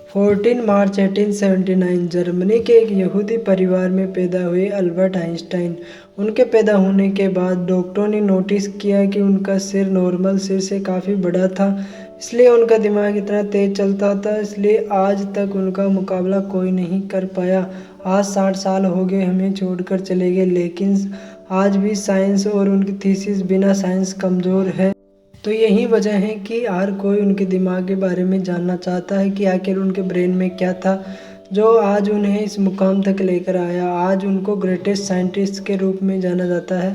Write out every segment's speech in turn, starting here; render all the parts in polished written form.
14 मार्च 1879 Germany के एक यहूदी परिवार में पैदा हुए अल्बर्ट आइंस्टाइन। उनके पैदा होने के बाद डॉक्टरों ने नोटिस किया कि उनका सिर नॉर्मल सिर से काफ़ी बड़ा था, इसलिए उनका दिमाग इतना तेज चलता था, इसलिए आज तक उनका मुकाबला कोई नहीं कर पाया। आज 60 साल हो गए हमें छोड़कर चले गए, लेकिन आज भी साइंस और उनकी थीसिस बिना साइंस कमज़ोर है। तो यही वजह है कि हर कोई उनके दिमाग के बारे में जानना चाहता है कि आखिर उनके ब्रेन में क्या था जो आज उन्हें इस मुकाम तक लेकर आया। आज उनको ग्रेटेस्ट साइंटिस्ट के रूप में जाना जाता है।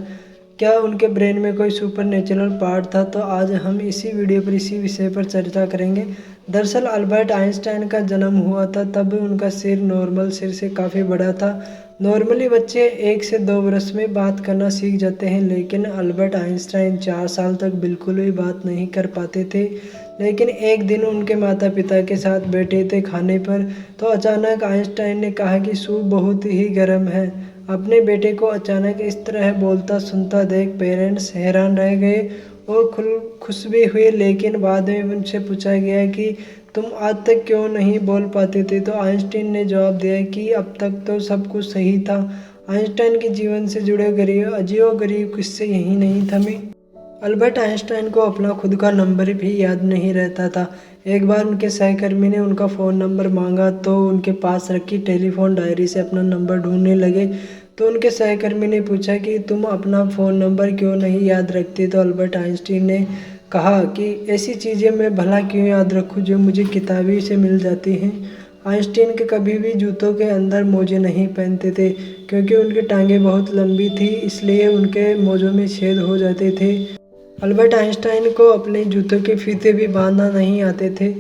क्या उनके ब्रेन में कोई सुपर नेचुरल पार्ट था? तो आज हम इसी वीडियो पर इसी विषय पर चर्चा करेंगे। दरअसल अल्बर्ट आइंस्टाइन का जन्म हुआ था तब उनका सिर नॉर्मल सिर से काफ़ी बड़ा था। नॉर्मली बच्चे 1 से 2 वर्ष में बात करना सीख जाते हैं, लेकिन अल्बर्ट आइंस्टाइन 4 साल तक बिल्कुल भी बात नहीं कर पाते थे। लेकिन एक दिन उनके माता पिता के साथ बैठे थे खाने पर, तो अचानक आइंस्टाइन ने कहा कि सूप बहुत ही गर्म है। अपने बेटे को अचानक इस तरह बोलता सुनता देख पेरेंट्स हैरान रह गए और खुश भी हुए, लेकिन बाद में उनसे पूछा गया कि तुम आज तक क्यों नहीं बोल पाते थे? तो आइंस्टाइन ने जवाब दिया कि अब तक तो सब कुछ सही था। आइंस्टाइन के जीवन से जुड़े अजीबोगरीब किस्से यही नहीं थमे। अल्बर्ट आइंस्टाइन को अपना खुद का नंबर भी याद नहीं रहता था। एक बार उनके सहकर्मी ने उनका फ़ोन नंबर मांगा तो उनके पास रखी टेलीफोन डायरी से अपना नंबर ढूंढने लगे। तो उनके सहकर्मी ने पूछा कि तुम अपना फ़ोन नंबर क्यों नहीं याद रखते? तो अल्बर्ट आइंस्टाइन ने कहा कि ऐसी चीज़ें मैं भला क्यों याद रखूं जो मुझे किताबी से मिल जाती हैं। आइंस्टाइन के कभी भी जूतों के अंदर मोजे नहीं पहनते थे, क्योंकि उनकी टांगें बहुत लंबी थी, इसलिए उनके मोजों में छेद हो जाते थे। अल्बर्ट आइंस्टाइन को अपने जूतों के फीते भी बांधना नहीं आते थे।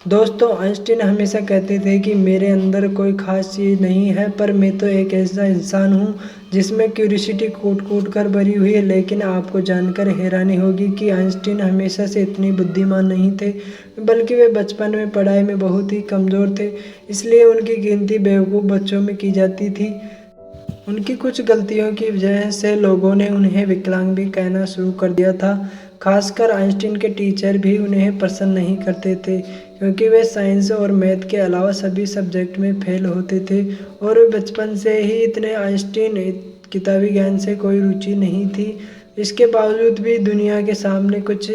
दोस्तों, आइंस्टाइन हमेशा कहते थे कि मेरे अंदर कोई ख़ास चीज़ नहीं है, पर मैं तो एक ऐसा इंसान हूँ जिसमें क्यूरियोसिटी कूट कूट कर भरी हुई है। लेकिन आपको जानकर हैरानी होगी कि आइंस्टाइन हमेशा से इतने बुद्धिमान नहीं थे, बल्कि वे बचपन में पढ़ाई में बहुत ही कमज़ोर थे, इसलिए उनकी गिनती बेवकूफ़ बच्चों में की जाती थी। उनकी कुछ गलतियों की वजह से लोगों ने उन्हें विकलांग भी कहना शुरू कर दिया था। खासकर आइंस्टाइन के टीचर भी उन्हें पसंद नहीं करते थे, क्योंकि वे साइंस और मैथ के अलावा सभी सब्जेक्ट में फेल होते थे और वे बचपन से ही इतने आइंस्टाइन किताबी ज्ञान से कोई रुचि नहीं थी। इसके बावजूद भी दुनिया के सामने कुछ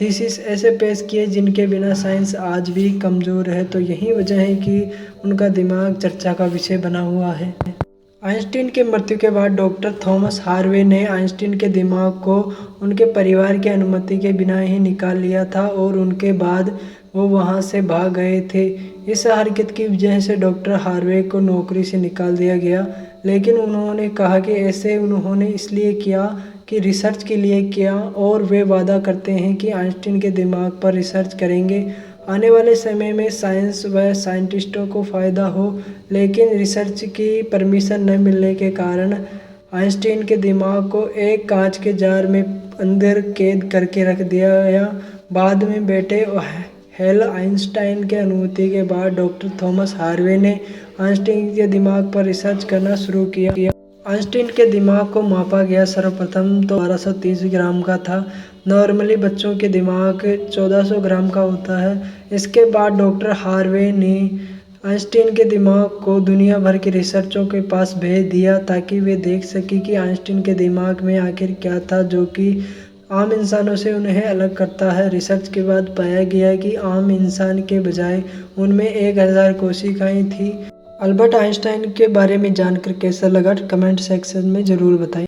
थीसिस ऐसे पेश किए जिनके बिना साइंस आज भी कमज़ोर है। तो यही वजह है कि उनका दिमाग चर्चा का विषय बना हुआ है। आइंस्टाइन की मृत्यु के बाद डॉक्टर थॉमस हार्वे ने आइंस्टाइन के दिमाग को उनके परिवार की अनुमति के बिना ही निकाल लिया था और उनके बाद वो वहाँ से भाग गए थे। इस हरकत की वजह से डॉक्टर हार्वे को नौकरी से निकाल दिया गया, लेकिन उन्होंने कहा कि ऐसे उन्होंने इसलिए किया कि रिसर्च के लिए किया, और वे वादा करते हैं कि आइंस्टाइन के दिमाग पर रिसर्च करेंगे। आने वाले समय में साइंस व साइंटिस्टों को फ़ायदा हो, लेकिन रिसर्च की परमिशन न मिलने के कारण आइंस्टाइन के दिमाग को एक कांच के जार में अंदर कैद करके रख दिया गया। बाद में बेटे हेल आइंस्टाइन के अनुमति के बाद डॉक्टर थॉमस हार्वे ने आइंस्टाइन के दिमाग पर रिसर्च करना शुरू किया। आइंस्टाइन के दिमाग को मापा गया। सर्वप्रथम तो 1230 ग्राम का था। नॉर्मली बच्चों के दिमाग 1400 ग्राम का होता है। इसके बाद डॉक्टर हार्वे ने आइंस्टाइन के दिमाग को दुनिया भर के रिसर्चों के पास भेज दिया, ताकि वे देख सकें कि आइंस्टाइन के दिमाग में आखिर क्या था जो कि आम इंसानों से उन्हें अलग करता है। रिसर्च के बाद पाया गया कि आम इंसान के बजाय उनमें 1000 कोशिकाएं थी। अल्बर्ट आइंस्टाइन के बारे में जानकर कैसा लगा कमेंट सेक्शन में ज़रूर बताएं।